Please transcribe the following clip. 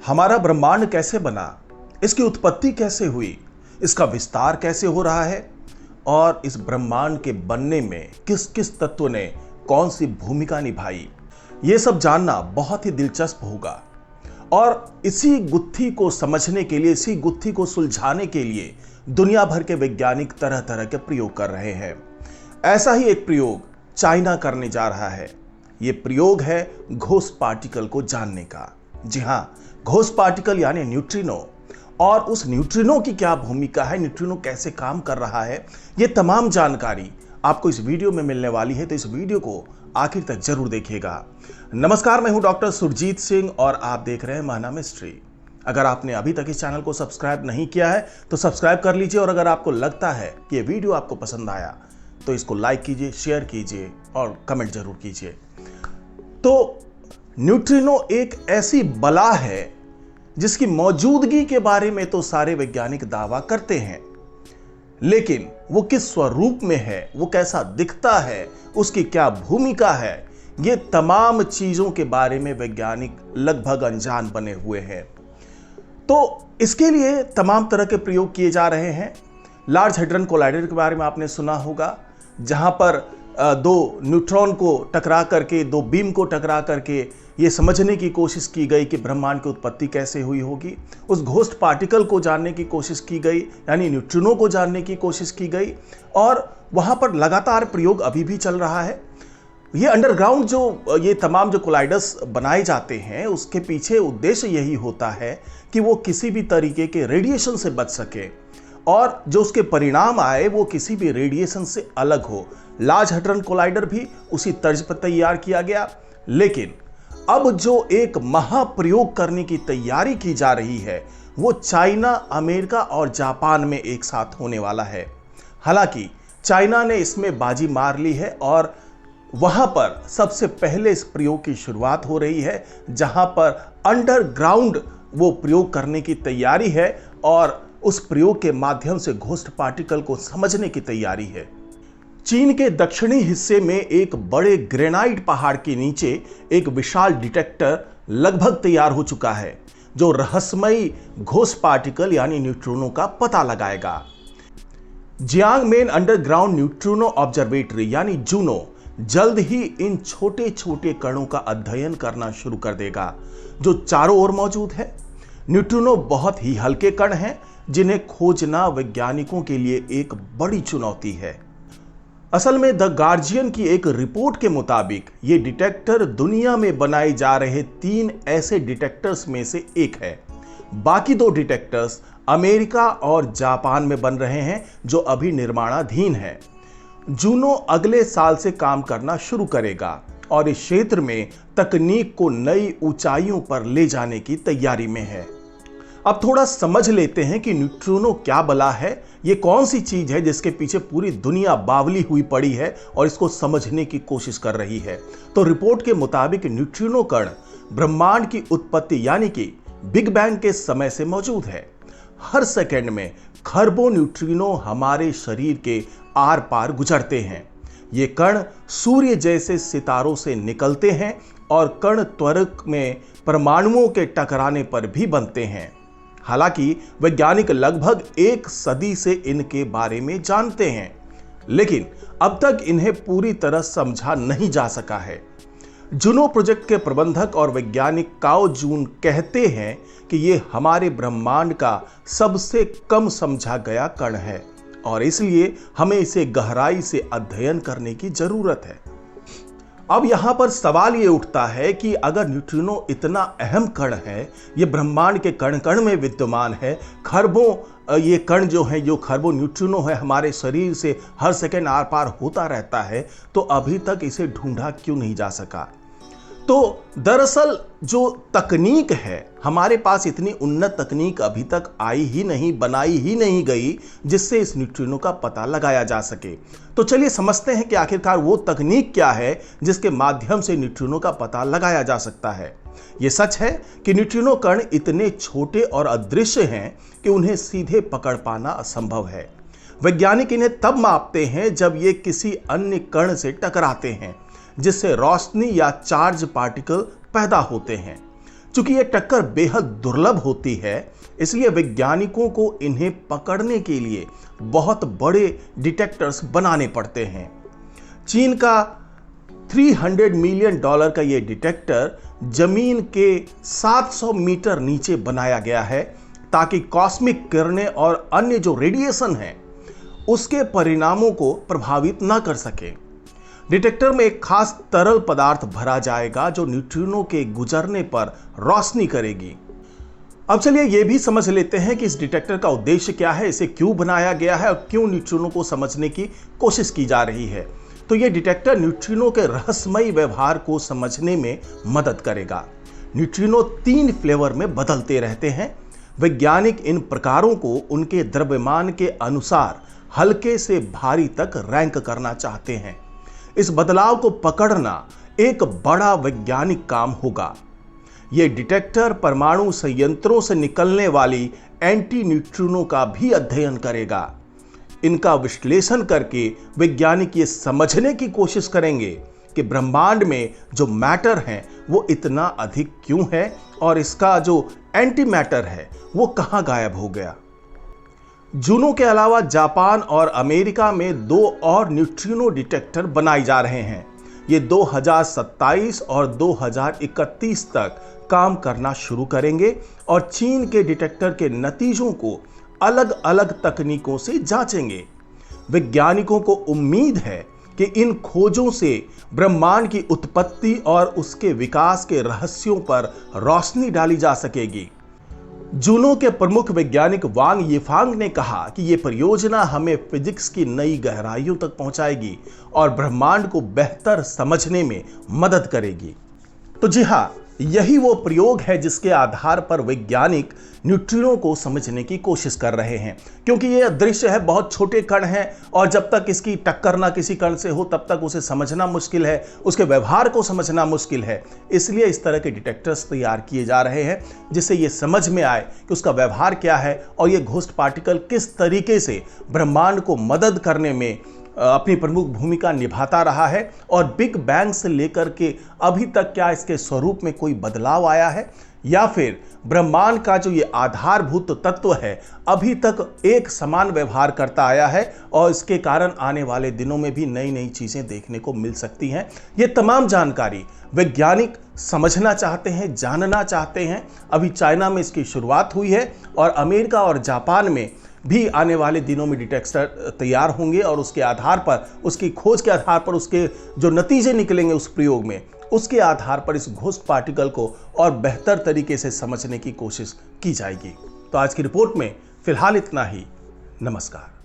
हमारा ब्रह्मांड कैसे बना, इसकी उत्पत्ति कैसे हुई, इसका विस्तार कैसे हो रहा है और इस ब्रह्मांड के बनने में किस किस तत्व ने कौन सी भूमिका निभाई, ये सब जानना बहुत ही दिलचस्प होगा। और इसी गुत्थी को समझने के लिए, इसी गुत्थी को सुलझाने के लिए दुनिया भर के वैज्ञानिक तरह तरह के प्रयोग कर रहे हैं। ऐसा ही एक प्रयोग चाइना करने जा रहा है। ये प्रयोग है घोस्ट पार्टिकल को जानने का। जी हाँ, घोस्ट पार्टिकल यानी न्यूट्रिनो, और उस न्यूट्रिनो की क्या भूमिका है, न्यूट्रिनो कैसे काम कर रहा है, ये तमाम जानकारी आपको इस वीडियो में मिलने वाली है। तो इस वीडियो को आखिर तक जरूर देखिएगा। नमस्कार, मैं हूं डॉक्टर सुरजीत सिंह और आप देख रहे हैं महाना मिस्ट्री। अगर आपने अभी तक इस चैनल को सब्सक्राइब नहीं किया है तो सब्सक्राइब कर लीजिए, और अगर आपको लगता है कि ये वीडियो आपको पसंद आया तो इसको लाइक कीजिए, शेयर कीजिए और कमेंट जरूर कीजिए। तो न्यूट्रिनो एक ऐसी बला है जिसकी मौजूदगी के बारे में तो सारे वैज्ञानिक दावा करते हैं, लेकिन वो किस स्वरूप में है, वो कैसा दिखता है, उसकी क्या भूमिका है, ये तमाम चीजों के बारे में वैज्ञानिक लगभग अनजान बने हुए हैं। तो इसके लिए तमाम तरह के प्रयोग किए जा रहे हैं। लार्ज हैड्रन कोलाइडर के बारे में आपने सुना होगा, जहां पर दो न्यूट्रॉन को टकरा करके, दो बीम को टकरा करके ये समझने की कोशिश की गई कि ब्रह्मांड की उत्पत्ति कैसे हुई होगी। उस घोस्ट पार्टिकल को जानने की कोशिश की गई, यानी न्यूट्रिनो को जानने की कोशिश की गई, और वहां पर लगातार प्रयोग अभी भी चल रहा है। ये अंडरग्राउंड जो ये तमाम जो कोलाइडर्स बनाए जाते हैं, उसके पीछे उद्देश्य यही होता है कि वो किसी भी तरीके के रेडिएशन से बच सके और जो उसके परिणाम आए वो किसी भी रेडिएशन से अलग हो। लार्ज हैड्रन कोलाइडर भी उसी तर्ज पर तैयार किया गया, लेकिन अब जो एक महाप्रयोग करने की तैयारी की जा रही है वो चाइना, अमेरिका और जापान में एक साथ होने वाला है। हालांकि चाइना ने इसमें बाजी मार ली है और वहां पर सबसे पहले इस प्रयोग की शुरुआत हो रही है, जहां पर अंडरग्राउंड वो प्रयोग करने की तैयारी है और उस प्रयोग के माध्यम से घोस्ट पार्टिकल को समझने की तैयारी है। चीन के दक्षिणी हिस्से में एक बड़े ग्रेनाइट पहाड़ के नीचे एक विशाल डिटेक्टर लगभग तैयार हो चुका है, जो रहस्यमयी घोस्ट पार्टिकल यानी न्यूट्रिनो का पता लगाएगा। जियांगमेन अंडरग्राउंड न्यूट्रिनो ऑब्जर्वेटरी यानी जूनो जल्द ही इन छोटे छोटे कणों का अध्ययन करना शुरू कर देगा जो चारों ओर मौजूद है। न्यूट्रिनो बहुत ही हल्के कण हैं जिन्हें खोजना वैज्ञानिकों के लिए एक बड़ी चुनौती है। असल में द गार्जियन की एक रिपोर्ट के मुताबिक ये डिटेक्टर दुनिया में बनाए जा रहे 3 ऐसे डिटेक्टर्स में से एक है। बाकी 2 डिटेक्टर्स अमेरिका और जापान में बन रहे हैं जो अभी निर्माणाधीन है। जूनो अगले साल से काम करना शुरू करेगा और इस क्षेत्र में तकनीक को नई ऊंचाइयों पर ले जाने की तैयारी में है। अब थोड़ा समझ लेते हैं कि न्यूट्रिनो क्या बला है, ये कौन सी चीज है जिसके पीछे पूरी दुनिया बावली हुई पड़ी है और इसको समझने की कोशिश कर रही है। तो रिपोर्ट के मुताबिक न्यूट्रिनो कण ब्रह्मांड की उत्पत्ति यानी कि बिग बैंग के समय से मौजूद है। हर सेकंड में खरबों न्यूट्रिनो हमारे शरीर के आर पार गुजरते हैं। ये कण सूर्य जैसे सितारों से निकलते हैं और कण त्वरक में परमाणुओं के टकराने पर भी बनते हैं। हालांकि वैज्ञानिक लगभग 1 सदी से इनके बारे में जानते हैं, लेकिन अब तक इन्हें पूरी तरह समझा नहीं जा सका है। जूनो प्रोजेक्ट के प्रबंधक और वैज्ञानिक काओ जून कहते हैं कि ये हमारे ब्रह्मांड का सबसे कम समझा गया कण है और इसलिए हमें इसे गहराई से अध्ययन करने की जरूरत है। अब यहां पर सवाल ये उठता है कि अगर न्यूट्रिनो इतना अहम कण है, ये ब्रह्मांड के कण कण में विद्यमान है, खरबों ये कण जो है, जो खरबों न्यूट्रिनो है हमारे शरीर से हर सेकंड आर पार होता रहता है, तो अभी तक इसे ढूंढा क्यों नहीं जा सका। तो दरअसल जो तकनीक है, हमारे पास इतनी उन्नत तकनीक अभी तक आई ही नहीं, बनाई ही नहीं गई जिससे इस न्यूट्रिनो का पता लगाया जा सके। तो चलिए समझते हैं कि आखिरकार वो तकनीक क्या है जिसके माध्यम से न्यूट्रिनो का पता लगाया जा सकता है। ये सच है कि न्यूट्रिनो कण इतने छोटे और अदृश्य हैं कि उन्हें सीधे पकड़ पाना असंभव है। वैज्ञानिक इन्हें तब मापते हैं जब ये किसी अन्य कण से टकराते हैं, जिससे रोशनी या चार्ज पार्टिकल पैदा होते हैं। चूंकि यह टक्कर बेहद दुर्लभ होती है, इसलिए वैज्ञानिकों को इन्हें पकड़ने के लिए बहुत बड़े डिटेक्टर्स बनाने पड़ते हैं। चीन का $300 मिलियन का यह डिटेक्टर जमीन के 700 मीटर नीचे बनाया गया है ताकि कॉस्मिक किरणें और अन्य जो रेडिएशन है उसके परिणामों को प्रभावित न कर सके। डिटेक्टर में एक खास तरल पदार्थ भरा जाएगा जो न्यूट्रिनो के गुजरने पर रोशनी करेगी। अब चलिए यह भी समझ लेते हैं कि इस डिटेक्टर का उद्देश्य क्या है, इसे क्यों बनाया गया है और क्यों न्यूट्रिनो को समझने की कोशिश की जा रही है। तो यह डिटेक्टर न्यूट्रिनो के रहस्यमयी व्यवहार को समझने में मदद करेगा। न्यूट्रिनो 3 फ्लेवर में बदलते रहते हैं। वैज्ञानिक इन प्रकारों को उनके द्रव्यमान के अनुसार हल्के से भारी तक रैंक करना चाहते हैं। इस बदलाव को पकड़ना एक बड़ा वैज्ञानिक काम होगा। यह डिटेक्टर परमाणु संयंत्रों से निकलने वाली एंटी न्यूट्रिनो का भी अध्ययन करेगा। इनका विश्लेषण करके वैज्ञानिक ये समझने की कोशिश करेंगे कि ब्रह्मांड में जो मैटर है वो इतना अधिक क्यों है और इसका जो एंटी मैटर है वो कहां गायब हो गया। जूनो के अलावा जापान और अमेरिका में 2 और न्यूट्रिनो डिटेक्टर बनाए जा रहे हैं। ये 2027 और 2031 तक काम करना शुरू करेंगे और चीन के डिटेक्टर के नतीजों को अलग अलग तकनीकों से जांचेंगे। वैज्ञानिकों को उम्मीद है कि इन खोजों से ब्रह्मांड की उत्पत्ति और उसके विकास के रहस्यों पर रोशनी डाली जा सकेगी। जूनो के प्रमुख वैज्ञानिक वांग यीफांग ने कहा कि यह परियोजना हमें फिजिक्स की नई गहराइयों तक पहुंचाएगी और ब्रह्मांड को बेहतर समझने में मदद करेगी। तो जी हां, यही वो प्रयोग है जिसके आधार पर वैज्ञानिक न्यूट्रिनो को समझने की कोशिश कर रहे हैं। क्योंकि यह दृश्य है, बहुत छोटे कण हैं और जब तक इसकी टक्कर ना किसी कण से हो तब तक उसे समझना मुश्किल है, उसके व्यवहार को समझना मुश्किल है। इसलिए इस तरह के डिटेक्टर्स तैयार किए जा रहे हैं जिससे यह समझ में आए कि उसका व्यवहार क्या है और यह घोस्ट पार्टिकल किस तरीके से ब्रह्मांड को मदद करने में अपनी प्रमुख भूमिका निभाता रहा है और बिग बैंग से लेकर के अभी तक क्या इसके स्वरूप में कोई बदलाव आया है या फिर ब्रह्मांड का जो ये आधारभूत तत्व है अभी तक एक समान व्यवहार करता आया है और इसके कारण आने वाले दिनों में भी नई नई चीजें देखने को मिल सकती हैं। ये तमाम जानकारी वैज्ञानिक समझना चाहते हैं, जानना चाहते हैं। अभी चाइना में इसकी शुरुआत हुई है और अमेरिका और जापान में भी आने वाले दिनों में डिटेक्टर तैयार होंगे और उसके आधार पर, उसकी खोज के आधार पर, उसके जो नतीजे निकलेंगे उस प्रयोग में, उसके आधार पर इस घोस्ट पार्टिकल को और बेहतर तरीके से समझने की कोशिश की जाएगी। तो आज की रिपोर्ट में फिलहाल इतना ही। नमस्कार।